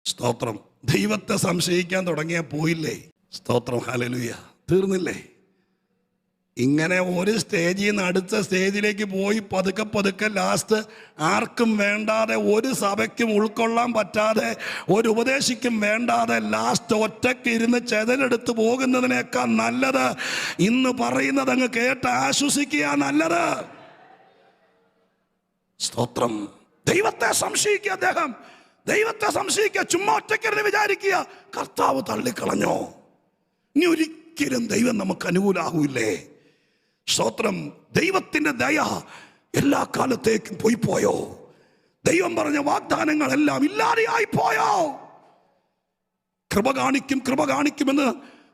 സ്തോത്രം. ദൈവത്തെ സംശയിക്കാൻ തുടങ്ങിയാൽ പോയില്ലേ? സ്തോത്രം. ഹല്ലേലൂയ. തീർന്നില്ലേ? ഇങ്ങനെ ഒരു സ്റ്റേജിൽ നിന്ന് അടുത്ത സ്റ്റേജിലേക്ക് പോയി പതുക്കെ പതുക്കെ ലാസ്റ്റ് ആർക്കും വേണ്ടാതെ, ഒരു സഭയ്ക്കും ഉൾക്കൊള്ളാൻ പറ്റാതെ, ഒരു ഉപദേശിക്കും വേണ്ടാതെ ലാസ്റ്റ് ഒറ്റയ്ക്ക് ഇരുന്ന് ചെതലെടുത്ത് പോകുന്നതിനേക്കാൾ നല്ലത് ഇന്ന് പറയുന്നത് അങ്ങ് കേട്ട് ആശ്വസിക്കുക നല്ലത്. സ്തോത്രം. ദൈവത്തെ സംശയിക്കുക. അദ്ദേഹം ദൈവത്തെ സംശയിക്കുക. ചുമ്മാ ഒറ്റയ്ക്കിരുന്ന് വിചാരിക്കുക കർത്താവ് തള്ളിക്കളഞ്ഞോ, ഇനി ഒരിക്കലും ദൈവം നമുക്ക് അനുകൂലാകൂല്ലേ? സ്തോത്രം. ദൈവത്തിന്റെ ദയ എല്ലാ കാലത്തേക്കും പോയോ? ദൈവം പറഞ്ഞ വാഗ്ദാനങ്ങളെല്ലാം ഇല്ലാതെയായി പോയോ? കൃപ കാണിക്കുമെന്ന്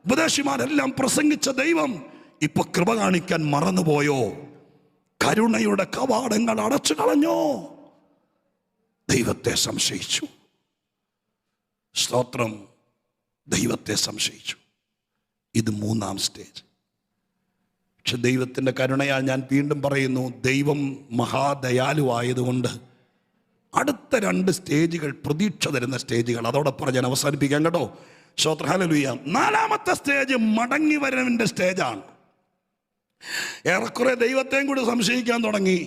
ഉപദേശിമാരെല്ലാം പ്രസംഗിച്ച ദൈവം ഇപ്പൊ കൃപ കാണിക്കാൻ മറന്നുപോയോ? കരുണയുടെ കവാടങ്ങൾ അടച്ചു കളഞ്ഞോ? ദൈവത്തെ സംശയിച്ചു. സ്തോത്രം. ദൈവത്തെ സംശയിച്ചു. ഇത് മൂന്നാം സ്റ്റേജ്. പക്ഷെ ദൈവത്തിൻ്റെ കരുണയാൽ ഞാൻ വീണ്ടും പറയുന്നു, ദൈവം മഹാദയാലുവായതുകൊണ്ട് അടുത്ത 2 സ്റ്റേജുകൾ പ്രതീക്ഷ തരുന്ന സ്റ്റേജുകൾ, അതോടൊപ്പം ഞാൻ അവസാനിപ്പിക്കാം കേട്ടോ. സ്തോത്രം. ഹല്ലേലൂയ. 4ാമത്തെ സ്റ്റേജ് മടങ്ങി വരവിൻ്റെ സ്റ്റേജാണ്. ഏറെക്കുറെ ദൈവത്തെയും കൂടി സംശയിക്കാൻ തുടങ്ങി.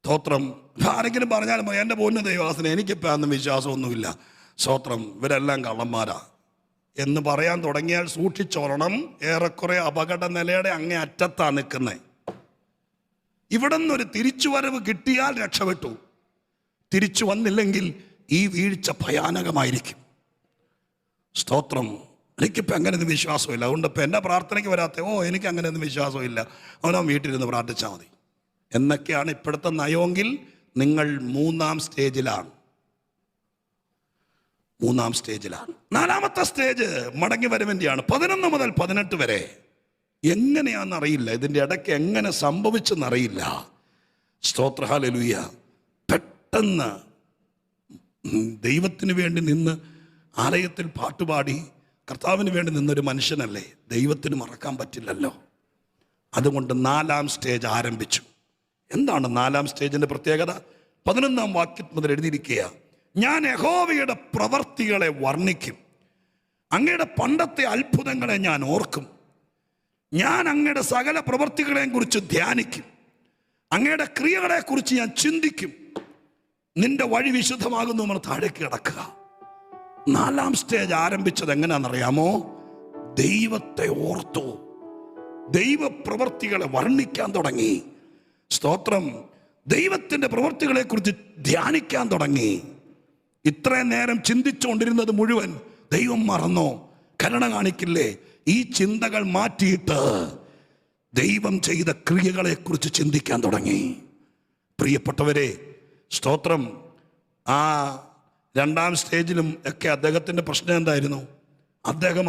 സ്തോത്രം. ആരെങ്കിലും പറഞ്ഞാലും എൻ്റെ പൊന്നു ദൈവദാസനെ എനിക്കിപ്പോൾ അന്നും വിശ്വാസമൊന്നുമില്ല, സ്തോത്രം, ഇവരെല്ലാം കള്ളന്മാരാ എന്ന് പറയാൻ തുടങ്ങിയാൽ സൂക്ഷിച്ചോളണം. ഏറെക്കുറെ അപകട നിലയുടെ അങ്ങേ അറ്റത്താണ് നിൽക്കുന്നത്. ഇവിടെ നിന്നൊരു തിരിച്ചുവരവ് കിട്ടിയാൽ രക്ഷപ്പെട്ടു. തിരിച്ചു വന്നില്ലെങ്കിൽ ഈ വീഴ്ച ഭയാനകമായിരിക്കും. സ്തോത്രം. എനിക്കിപ്പോൾ അങ്ങനെയൊന്നും വിശ്വാസമില്ല, അതുകൊണ്ട് ഇപ്പം എൻ്റെ പ്രാർത്ഥനയ്ക്ക് വരാത്ത എനിക്ക് അങ്ങനെയൊന്നും വിശ്വാസമില്ല, അവനവൻ വീട്ടിലിരുന്ന് പ്രാർത്ഥിച്ചാൽ മതി എന്നൊക്കെയാണ് ഇപ്പോഴത്തെ നയമെങ്കിൽ നിങ്ങൾ 3ാം സ്റ്റേജിലാണ്. 4ാമത്തെ സ്റ്റേജ് മടങ്ങി വരവിൻ്റെയാണ്. 11 മുതൽ 18 വരെ എങ്ങനെയാണെന്നറിയില്ല, ഇതിൻ്റെ ഇടയ്ക്ക് എങ്ങനെ സംഭവിച്ചെന്നറിയില്ല. സ്തോത്ര. ഹല്ലേലൂയ. പെട്ടെന്ന് ദൈവത്തിന് വേണ്ടി നിന്ന് ആലയത്തിൽ പാട്ടുപാടി കർത്താവിന് വേണ്ടി നിന്നൊരു മനുഷ്യനല്ലേ, ദൈവത്തിന് മറക്കാൻ പറ്റില്ലല്ലോ. അതുകൊണ്ട് 4ാം സ്റ്റേജ് ആരംഭിച്ചു. എന്താണ് 4ാം സ്റ്റേജിൻ്റെ പ്രത്യേകത? 11ാം വാക്യം മുതൽ എഴുതിയിരിക്കുക, ഞാൻ യഹോവയുടെ പ്രവർത്തികളെ വർണ്ണിക്കും, അങ്ങയുടെ പണ്ടത്തെ അത്ഭുതങ്ങളെ ഞാൻ ഓർക്കും, ഞാൻ അങ്ങയുടെ സകല പ്രവർത്തികളെയും കുറിച്ച് ധ്യാനിക്കും, അങ്ങയുടെ ക്രിയകളെക്കുറിച്ച് ഞാൻ ചിന്തിക്കും, നിന്റെ വഴി വിശുദ്ധമാകുന്നു നമ്മൾ താഴേക്ക് കിടക്കുക. 4ാം സ്റ്റേജ് ആരംഭിച്ചത് എങ്ങനെയാണെന്നറിയാമോ? ദൈവത്തെ ഓർത്തു, ദൈവപ്രവർത്തികളെ വർണ്ണിക്കാൻ തുടങ്ങി. സ്തോത്രം. ദൈവത്തിൻ്റെ പ്രവർത്തികളെ കുറിച്ച് ധ്യാനിക്കാൻ തുടങ്ങി. ഇത്രയും നേരം ചിന്തിച്ചുകൊണ്ടിരുന്നത് മുഴുവൻ ദൈവം മറന്നോ? കരുണ കാണിക്കില്ലേ? ഈ ചിന്തകൾ മാറ്റിയിട്ട് ദൈവം ചെയ്ത ക്രിയകളെ കുറിച്ച് ചിന്തിക്കാൻ തുടങ്ങി. പ്രിയപ്പെട്ടവരെ, സ്തോത്രം. ആ 2ാം സ്റ്റേജിലും ഒക്കെ അദ്ദേഹത്തിൻ്റെ പ്രശ്നം എന്തായിരുന്നു?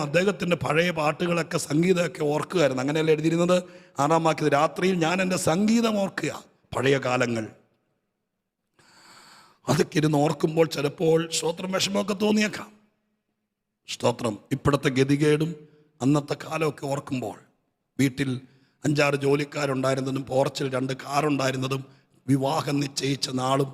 അദ്ദേഹത്തിൻ്റെ പഴയ പാട്ടുകളൊക്കെ, സംഗീതമൊക്കെ ഓർക്കുകയായിരുന്നു. അങ്ങനെയല്ല എഴുതിയിരുന്നത് 6ാം വാക്യത്തിൽ, രാത്രിയിൽ ഞാൻ എൻ്റെ സംഗീതം ഓർക്കുക. പഴയ കാലങ്ങൾ അതൊക്കെ ഇരുന്ന് ഓർക്കുമ്പോൾ ചിലപ്പോൾ സ്തോത്രം വിഷമമൊക്കെ തോന്നിയേക്കാം. സ്തോത്രം. ഇപ്പോഴത്തെ ഗതികേടും അന്നത്തെ കാലമൊക്കെ ഓർക്കുമ്പോൾ, വീട്ടിൽ 5-6 ജോലിക്കാരുണ്ടായിരുന്നതും പോർച്ചിൽ 2 കാറുണ്ടായിരുന്നതും വിവാഹം നിശ്ചയിച്ച നാളും,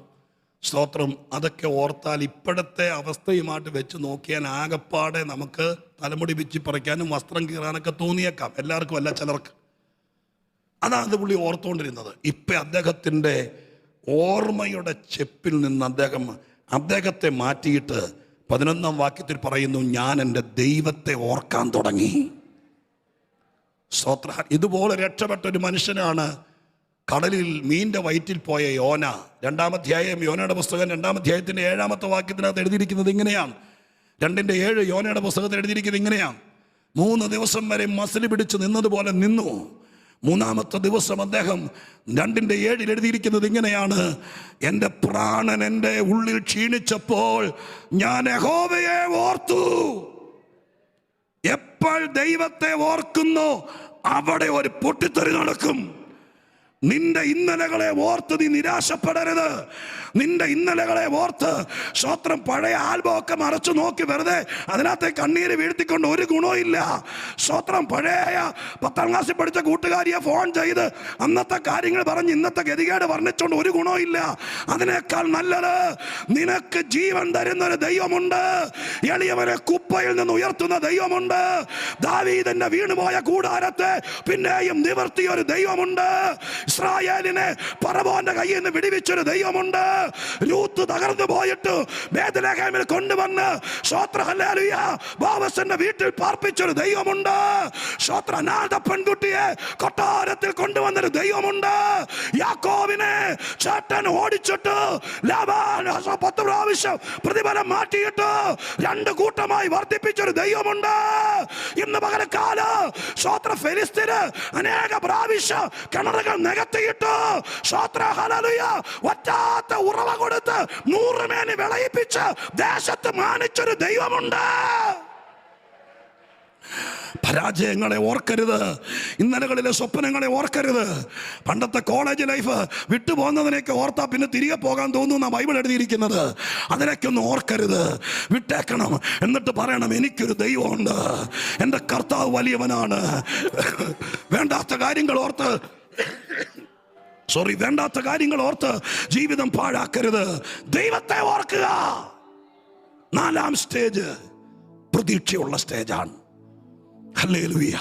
സ്തോത്രം, അതൊക്കെ ഓർത്താൽ ഇപ്പോഴത്തെ അവസ്ഥയുമായിട്ട് വെച്ച് നോക്കിയാൽ ആകപ്പാടെ നമുക്ക് തലമുടി പിച്ചി പറിക്കാനും വസ്ത്രം കീറാനൊക്കെ തോന്നിയേക്കാം. എല്ലാവർക്കും അല്ല, ചിലർക്ക്. അതാണ് പുള്ളി ഓർത്തുകൊണ്ടിരുന്നത്. ഇപ്പം അദ്ദേഹത്തിൻ്റെ ഓർമ്മയുടെ ചെപ്പിൽ നിന്ന് അദ്ദേഹത്തെ മാറ്റിയിട്ട് 11ാം വാക്യത്തിൽ പറയുന്നു, ഞാൻ എൻ്റെ ദൈവത്തെ ഓർക്കാൻ തുടങ്ങി. സ്തോത്ര. ഇതുപോലെ രക്ഷപ്പെട്ടൊരു മനുഷ്യനാണ് കടലിൽ മീൻ്റെ വയറ്റിൽ പോയ യോന. 2ാം അധ്യായം, യോനയുടെ പുസ്തകം 2ാം അധ്യായത്തിൻ്റെ 7ാമത്തെ വാക്യത്തിനകത്ത് എഴുതിയിരിക്കുന്നത് ഇങ്ങനെയാണ്. 2:7 യോനയുടെ പുസ്തകത്തിൽ എഴുതിയിരിക്കുന്നത് ഇങ്ങനെയാണ്, 3 ദിവസം വരെ മസിൽ പിടിച്ച് നിന്നതുപോലെ നിന്നു. 3ാമത്തെ ദിവസം അദ്ദേഹം 2:7 എഴുതിയിരിക്കുന്നത് ഇങ്ങനെയാണ്, എൻ്റെ പ്രാണൻ എൻ്റെ ഉള്ളിൽ ക്ഷീണിച്ചപ്പോൾ ഞാൻ യഹോവയെ ഓർത്തു. എപ്പോൾ ദൈവത്തെ ഓർക്കുന്നു അവിടെ ഒരു പൊട്ടിത്തെറി നടക്കും. നിന്റെ ഇന്നലകളെ ഓർത്ത് നീ നിരാശപ്പെടരുത്. നിന്റെ ഇന്നലകളെ ഓർത്ത് സ്വത്രം പഴയ ആൽബം ഒക്കെ മറച്ചു നോക്കി വെറുതെ അതിനകത്തെ കണ്ണീര് വീഴ്ത്തിക്കൊണ്ട് ഒരു ഗുണവും. സ്വത്രം പഴയ 10ാം ക്ലാസ്സിൽ പഠിച്ച കൂട്ടുകാരിയെ ഫോൺ ചെയ്ത് അന്നത്തെ കാര്യങ്ങൾ പറഞ്ഞ് ഇന്നത്തെ ഗതികേട് വർണ്ണിച്ചുകൊണ്ട് ഒരു ഗുണവും. അതിനേക്കാൾ നല്ലത് നിനക്ക് ജീവൻ തരുന്ന ഒരു ദൈവമുണ്ട്. എളിയവരെ കുപ്പയിൽ നിന്ന് ഉയർത്തുന്ന ദൈവമുണ്ട്. ദാവീദിന്റെ വീണുപോയ കൂടാരത്തെ പിന്നെയും നിവർത്തിയ ഒരു ദൈവമുണ്ട്. ഇസ്രായേലിനെ ഫറവോന്റെ കയ്യിൽ നിന്ന് വിടുവിച്ചൊരു ദൈവമുണ്ട്. രൂത്ത് തകർന്നു പോയിട്ട് ബേത്ലഹേമിൽ കൊണ്ടുവന്ന് ബോവസിന്റെ വീട്ടിൽ പാർപ്പിച്ചൊരു ദൈവമുണ്ട്. അനാഥ പെൺകുട്ടിയെ കൊട്ടാരത്തിൽ കൊണ്ടുവന്നൊരു ദൈവമുണ്ട്. യാക്കോബിനെ ചേട്ടൻ ഓടിച്ചിട്ട് 10 പ്രാവശ്യം പ്രതിഫലം മാറ്റിയിട്ട് 2 കൂട്ടമായി വർദ്ധിപ്പിച്ചൊരു ദൈവമുണ്ട്. ഇന്ന് പകരക്കാലം ഫെലിസ്തീന് അനേക പ്രാവശ്യം കിണറുകൾ നികത്തിയിട്ട് ഒറ്റാത്ത ഉറവ കൊടുത്ത് 100 മേനി വിളയിപ്പിച്ച് ദേശത്ത് മാനിച്ചൊരു ദൈവമുണ്ട്. പരാജയങ്ങളെ ഓർക്കരുത്. ഇന്നലകളിലെ സ്വപ്നങ്ങളെ ഓർക്കരുത്. പണ്ടത്തെ കോളേജ് ലൈഫ് വിട്ടുപോകുന്നതിനൊക്കെ ഓർത്താ പിന്നെ തിരികെ പോകാൻ തോന്നുന്ന ബൈബിൾ എഴുതിയിരിക്കുന്നത്. അതിനൊക്കെ ഒന്നും ഓർക്കരുത്, വിട്ടേക്കണം. എന്നിട്ട് പറയണം, എനിക്കൊരു ദൈവമുണ്ട്, എൻ്റെ കർത്താവ് വലിയവനാണ്. വേണ്ടാത്ത കാര്യങ്ങൾ ഓർത്ത് ജീവിതം പാഴാക്കരുത്. ദൈവത്തെ ഓർക്കുക. 4ാം സ്റ്റേജ് പ്രതീക്ഷയുള്ള സ്റ്റേജാണ്. ഹല്ലേലൂയ.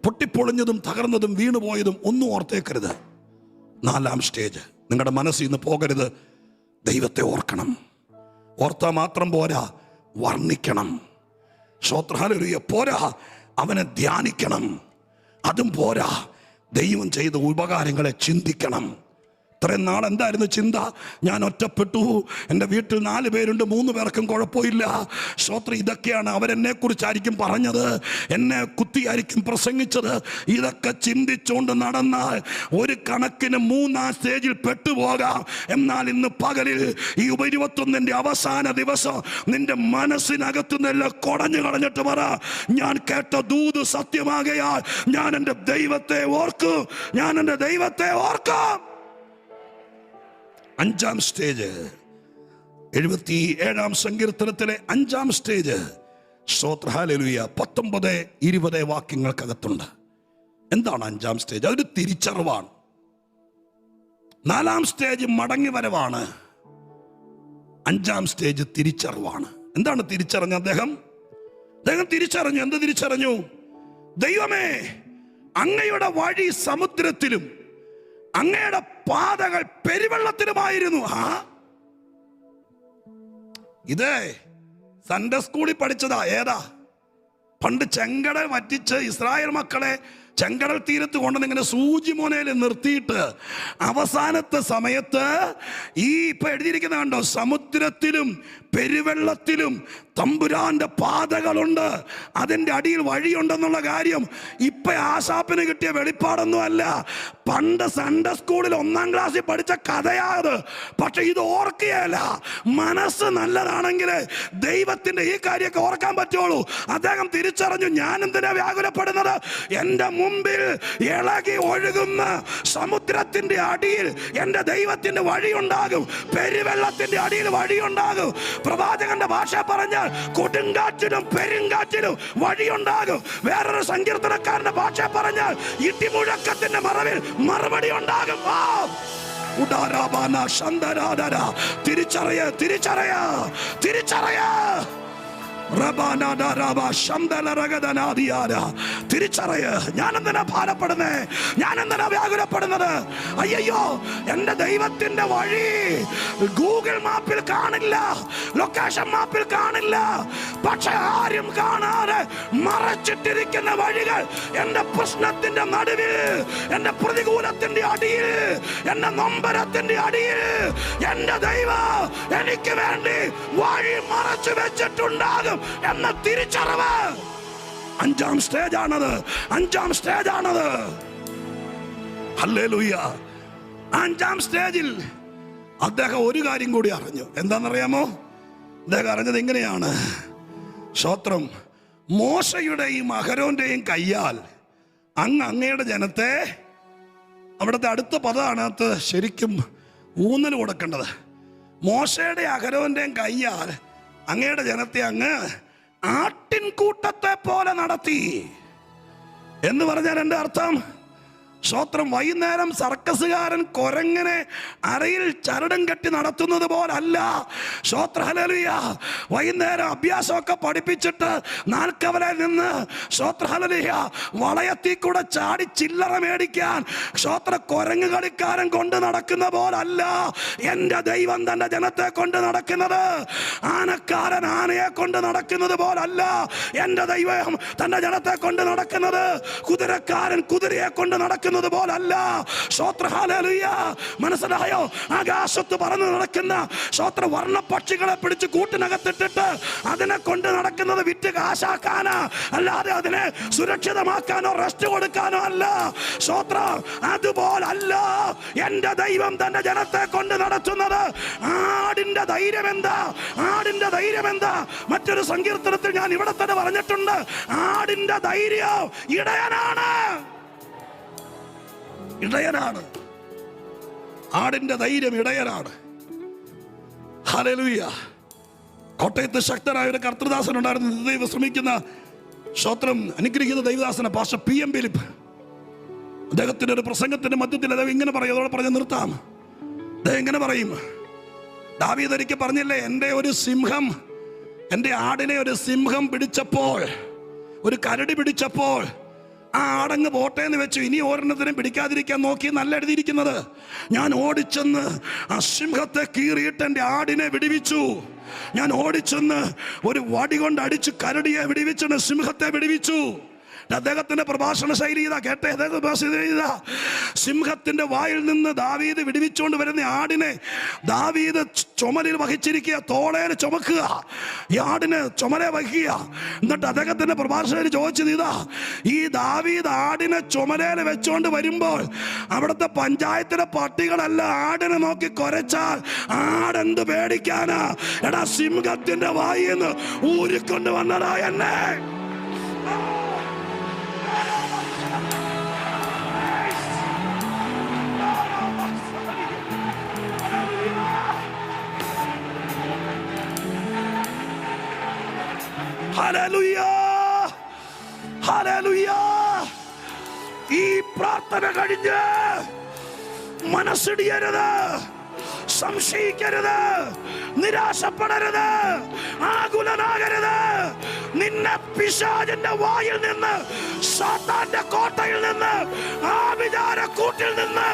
പൊട്ടിപ്പൊളിഞ്ഞതും തകർന്നതും വീണുപോയതും ഒന്നും ഓർത്തേക്കരുത്. 4ാം സ്റ്റേജ് നിങ്ങളുടെ മനസ്സിൽ നിന്ന് പോകരുത്. ദൈവത്തെ ഓർക്കണം. ഓർത്താ മാത്രം പോരാ, വർണ്ണിക്കണം. ഹല്ലേലൂയ. പോരാ, അവനെ ധ്യാനിക്കണം. അതും പോരാ, ദൈവം ചെയ്ത ഉപകാരങ്ങളെ ചിന്തിക്കണം. ഇത്രയും നാൾ എന്തായിരുന്നു ചിന്ത? ഞാൻ ഒറ്റപ്പെട്ടു, എൻ്റെ വീട്ടിൽ 4 പേരുണ്ട്, 3 പേർക്കും കുഴപ്പമില്ല. ഇതൊക്കെയാണ് അവരെന്നെ കുറിച്ചായിരിക്കും പറഞ്ഞത്, എന്നെ കുത്തിയായിരിക്കും പ്രസംഗിച്ചത്. ഇതൊക്കെ ചിന്തിച്ചുകൊണ്ട് നടന്നാൽ ഒരു കണക്കിന് 3ാം സ്റ്റേജിൽ പെട്ടുപോകാം. എന്നാൽ ഇന്ന് പകലിൽ ഈ 21ന്റെ അവസാന ദിവസം നിന്റെ മനസ്സിനകത്തു നിന്നെല്ലാം കുടഞ്ഞു കളഞ്ഞിട്ട് പറ, ഞാൻ കേട്ട ദൂത് സത്യമാകയാൽ ഞാൻ എൻ്റെ ദൈവത്തെ ഓർക്കും. 5ാം സ്റ്റേജ് 77ാം സങ്കീർത്തനത്തിലെ 5ാം സ്റ്റേജ്. ഹല്ലേലൂയ. 19-20 വാക്യങ്ങൾക്കകത്തുണ്ട്. എന്താണ് 5ാം സ്റ്റേജ്? അതൊരു തിരിച്ചറിവാണ്. 4ാം സ്റ്റേജ് മടങ്ങി വരവാണ്. 5ാം സ്റ്റേജ് തിരിച്ചറിവാണ്. എന്താണ് തിരിച്ചറിഞ്ഞ അദ്ദേഹം തിരിച്ചറിഞ്ഞു. എന്ത് തിരിച്ചറിഞ്ഞു? ദൈവമേ, അങ്ങയുടെ വഴി സമുദ്രത്തിലും അങ്ങയുടെ പാതകൾ പെരുവെള്ളത്തിലുമായിരുന്നു. ഇത് സൺഡേ സ്കൂളിൽ പഠിച്ചതാ. ഏതാ? പണ്ട് ചെങ്കടൽ വറ്റിച്ച് ഇസ്രായേൽ മക്കളെ ചെങ്കടൽ തീരത്ത് കൊണ്ടുവന്ന് ഇങ്ങനെ സൂചിമോനയിൽ നിർത്തിയിട്ട് അവസാനത്തെ സമയത്ത് ഈ ഇപ്പൊ എഴുതിയിരിക്കുന്ന കണ്ടോ, സമുദ്രത്തിലും പെരുവെള്ളത്തിലും തമ്പുരാന്റെ പാതകളുണ്ട്, അതിൻ്റെ അടിയിൽ വഴിയുണ്ടെന്നുള്ള കാര്യം ഇപ്പൊ ആശാപ്പിന് കിട്ടിയ വെളിപ്പാടൊന്നും അല്ല. പണ്ട് സൺഡേ സ്കൂളിൽ 1ാം ക്ലാസ്സിൽ പഠിച്ച കഥയാത്. പക്ഷെ ഇത് ഓർക്കുകയല്ല. മനസ്സ് നല്ലതാണെങ്കിൽ ദൈവത്തിന്റെ ഈ കാര്യമൊക്കെ ഓർക്കാൻ പറ്റുള്ളൂ. അദ്ദേഹം തിരിച്ചറിഞ്ഞു, ഞാൻ എന്തിനാ വ്യാകുലപ്പെടുന്നത്? എൻ്റെ മുമ്പിൽ ഇളകി ഒഴുകുന്ന സമുദ്രത്തിന്റെ അടിയിൽ എൻ്റെ ദൈവത്തിന്റെ വഴിയുണ്ടാകും, പെരുവെള്ളത്തിന്റെ അടിയിൽ വഴിയുണ്ടാകും. പ്രവാചകന്റെ ഭാഷ പറഞ്ഞാൽ കൊടുങ്കാറ്റിലും പെരുങ്കാറ്റിലും വഴിയുണ്ടാകും. വേറൊരു സങ്കീർത്തനക്കാരന്റെ ഭാഷ പറഞ്ഞാൽ ഇടിമുഴക്കത്തിന്റെ മറവിൽ മറുപടി ഉണ്ടാകും. തിരിച്ചറിയ തിരിച്ചറിയ. ഞാൻ എന്തിനാ ഭാരപ്പെടുന്നേ? ഞാൻ എന്തിനാ വ്യാകുലപ്പെടുന്നത്? അയ്യോ, എന്റെ ദൈവത്തിന്റെ വഴി ഗൂഗിൾ മാപ്പിൽ കാണില്ല, ലൊക്കേഷൻ മാപ്പിൽ കാണില്ല. പക്ഷെ ആരും കാണാതെ മറച്ചിട്ടിരിക്കുന്ന വഴികൾ എന്റെ പ്രശ്നത്തിന്റെ നടുവിൽ, എന്റെ പ്രതികൂലത്തിന്റെ അടിയിൽ, എന്റെ നൊമ്പരത്തിന്റെ അടിയിൽ എന്റെ ദൈവം എനിക്ക് വേണ്ടി വഴി മറച്ചു വെച്ചിട്ടുണ്ടാകും എന്ന തിരിച്ചറിവ്. 5ാം സ്റ്റേജാണത്. ഹല്ലേലൂയ. 5ാം സ്റ്റേജിൽ അദ്ദേഹം ഒരു കാര്യം കൂടി അറിഞ്ഞു. എന്താണെന്നറിയാമോ? അദ്ദേഹം അറിഞ്ഞത് ഇങ്ങനെയാണ്. സ്തോത്രം. മോശയുടെയും അഹരോന്റെയും കയ്യാൽ അങ്ങയുടെ ജനത്തെ അവിടുത്തെ അടുത്ത പദമാണ് അത് ശരിക്കും ഊന്നൽ കൊടുക്കേണ്ടത്. മോശയുടെ അഹരോന്റെയും കയ്യാൽ അങ്ങയുടെ ജനത്തെ അങ്ങ് ആട്ടിൻകൂട്ടത്തെ പോലെ നടത്തി എന്ന് പറഞ്ഞാൽ എൻ്റെ അർത്ഥം, സ്തോത്രം, വൈകുന്നേരം സർക്കസുകാരൻ കുരങ്ങനെ അരയിൽ ചരടും കെട്ടി നടത്തുന്നത് പോലല്ല. സ്തോത്ര ഹല്ലേലൂയ. വൈകുന്നേരം അഭ്യാസമൊക്കെ പഠിപ്പിച്ചിട്ട് നാൽക്കവലയിൽ നിന്ന് സ്തോത്ര ഹല്ലേലൂയ വളയത്തിൽ കൂടെ ചാടി ചില്ലറ മേടിക്കാൻ സ്തോത്ര കുരങ്ങ് കളിക്കാരൻ കൊണ്ട് നടക്കുന്ന പോലല്ല എൻ്റെ ദൈവം തൻ്റെ ജനത്തെ കൊണ്ട് നടക്കുന്നത്. ആനക്കാരൻ ആനയെ കൊണ്ട് നടക്കുന്നത് പോലല്ല എൻ്റെ ദൈവം തൻ്റെ ജനത്തെ കൊണ്ട് നടക്കുന്നത്. കുതിരക്കാരൻ കുതിരയെ കൊണ്ട് നടക്കുന്നത് പോലല്ല. സ്തോത്ര ഹല്ലേലൂയ. മനസ്സിലായോ? ആകാശത്ത് പറന്ന് നടക്കുന്ന സ്തോത്ര വർണ്ണ പക്ഷികളെ പിടിച്ച് കൂട്ടിനകത്തിട്ടിട്ട് അതിനെ കൊണ്ട് നടക്കുന്നത് വിറ്റ് കാശാക്കാനാ, അല്ലാതെ അതിനെ സുരക്ഷിതമാക്കാനോ റെസ്റ്റ് കൊടുക്കാനോ അല്ല. സ്തോത്ര, അതുപോലല്ല എൻ്റെ ദൈവം തന്റെ ജനത്തെ കൊണ്ട് നടത്തുന്നത്. ആടിന്റെ ധൈര്യം എന്താ? ആടിന്റെ ധൈര്യം എന്താ? മറ്റൊരു സങ്കീർത്തനത്തിൽ ഞാൻ ഇവിടെ തന്നെ പറഞ്ഞിട്ടുണ്ട്, ആടിന്റെ ധൈര്യം ഇടയനാണ്. ഇടയനാണ്. ആടിന്റെ ധൈര്യം ഇടയനാണ്. ഹല്ലേലൂയ. കോട്ടയത്ത് ശക്തനായ ഒരു കർത്തൃദാസൻ ഉണ്ടായിരുന്നു. ദൈവം ശ്രമിക്കുന്ന സ്തോത്രം അനുഗ്രഹിക്കുന്ന ദൈവദാസന പാസ്റ്റർ PM ഫിലിപ്പ്. അദ്ദേഹത്തിന്റെ ഒരു പ്രസംഗത്തിന്റെ മധ്യത്തിൽ അദ്ദേഹം ഇങ്ങനെ പറയും, അതോടെ പറഞ്ഞ് നിർത്താം. അദ്ദേഹം ഇങ്ങനെ പറയും, ദാവീദ് ഒരിക്കൽ പറഞ്ഞില്ലേ, എൻ്റെ ഒരു സിംഹം, എൻ്റെ ആടിനെ ഒരു സിംഹം പിടിച്ചപ്പോൾ, ഒരു കരടി പിടിച്ചപ്പോൾ ആ ആടങ്ങ് പോട്ടെ എന്ന് വെച്ചു. ഇനി ഒരെണ്ണത്തിനും പിടിക്കാതിരിക്കാൻ നോക്കി നല്ല എഴുതിയിരിക്കുന്നത്. ഞാൻ ഓടിച്ചെന്ന് ആ സിംഹത്തെ കീറിയിട്ട് എൻ്റെ ആടിനെ വിടുവിച്ചു. ഞാൻ ഓടിച്ചെന്ന് ഒരു വടി കൊണ്ട് അടിച്ച് കരടിയെ വിടുവിച്ചു, സിംഹത്തെ വിടുവിച്ചു. അദ്ദേഹത്തിന്റെ പ്രഭാഷണ ശൈലി ഇതാ കേട്ടെ. സിംഹത്തിന്റെ വായിൽ നിന്ന് ദാവീദ് വിടുവിച്ചുകൊണ്ട് വരുന്ന ആടിനെ ദാവീദ് ചുമലിൽ വഹിച്ചിരിക്കുക, തോളേൽ ചുമക്കുക, ഈ ആടിന് ചുമലെ വഹിക്കുക. എന്നിട്ട് അദ്ദേഹത്തിന്റെ പ്രഭാഷണത്തിൽ ചോദിച്ചത് ഇതാ, ഈ ദാവീദ് ആടിനെ ചുമലയിൽ വെച്ചോണ്ട് വരുമ്പോൾ അവിടുത്തെ പഞ്ചായത്തിലെ പട്ടികളല്ല ആടിനെ നോക്കി കുരച്ചാൽ ആടെന്ത് പേടിക്കാനാ? എടാ, സിംഹത്തിന്റെ വായിൽ നിന്ന് ഊരിക്കൊണ്ട് വന്നടാ എന്നെ. Hallelujah, hallelujah. ഈ പ്രാർത്ഥന കഴിഞ്ഞ് മനസ്സിടിയരുത്, സംശയിക്കരുത്, നിരാശപ്പെടരുത്, ആകുലനാകരുത്. നിന്നെ പിശാചിന്റെ വായിൽ നിന്ന്, സാത്താന്റെ കോട്ടയിൽ നിന്ന്, ആ വിചാരക്കൂട്ടിൽ നിന്ന്,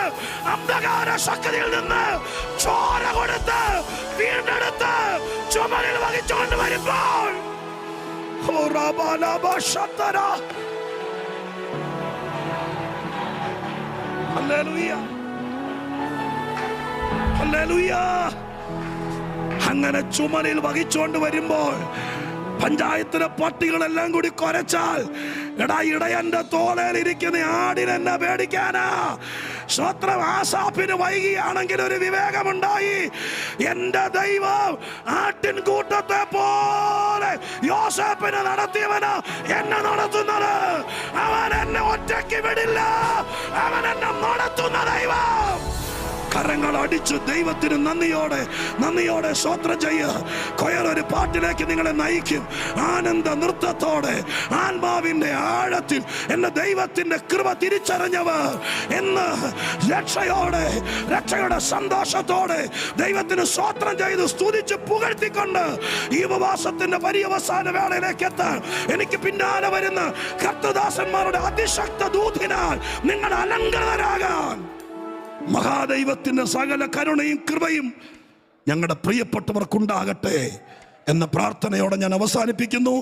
അന്ധകാര ശക്തിയിൽ നിന്ന് ചോര കൊടുത്ത് വീണ്ടെടുത്ത് ചുമലിൽ വഹിച്ചുകൊണ്ട് വരുമ്പോൾ ഹല്ലേലൂയ, ഹല്ലേലൂയ. അങ്ങനെ ചുമലിൽ വഹിച്ചുകൊണ്ട് വരുമ്പോൾ പഞ്ചായത്തിലെ പട്ടികളെല്ലാം കൂടി കുരച്ചാൽ, എടാ, ഇടയന്റെ തോളേൽ ഇരിക്കുന്ന ആടിന് എന്നെ പേടിക്കാനാ? സ്തോത്രം. ആസാഫിന് വൈകിയാണെങ്കിൽ ഒരു വിവേകമുണ്ടായി. എന്റെ ദൈവം ആട്ടിൻകൂട്ടത്തെ പോലെ യോസേപ്പിനെ നടത്തിയവന് എന്നെ നടത്തുന്നത്. അവൻ എന്നെ ഒറ്റയ്ക്ക് വിടില്ല, അവൻ എന്നെ നടത്തുന്ന ദൈവം. കരങ്ങൾ അടിച്ച് ദൈവത്തിന് നന്ദിയോടെ സ്തോത്രം ചെയ്യുക. കൊയറൊരു പാട്ടിലേക്ക് നിങ്ങളെ നയിക്കും. ആനന്ദ നൃത്തത്തോടെ ആത്മാവിന്റെ ആഴത്തിൽ എന്നെ ദൈവത്തിന്റെ കൃപ തിരിച്ചറിഞ്ഞവർ എന്ന് രക്ഷയുടെ സന്തോഷത്തോടെ ദൈവത്തിന് സ്തോത്രം ചെയ്ത് സ്തുതിച്ച് പുകഴ്ത്തിക്കൊണ്ട് ഈ ഉപവാസത്തിന്റെ പര്യവസാന വേളയിലേക്ക് എത്താൻ എനിക്ക് പിന്നാലെ വരുന്ന കർത്തദാസന്മാരുടെ അതിശക്ത ദൂതിനാൽ നിങ്ങൾ അലങ്കൃതരാകാൻ മഹാദൈവത്തിന്റെ സകല കരുണയും കൃപയും ഞങ്ങളുടെ പ്രിയപ്പെട്ടവർക്കുണ്ടാകട്ടെ എന്ന പ്രാർത്ഥനയോടെ ഞാൻ അവസാനിപ്പിക്കുന്നു.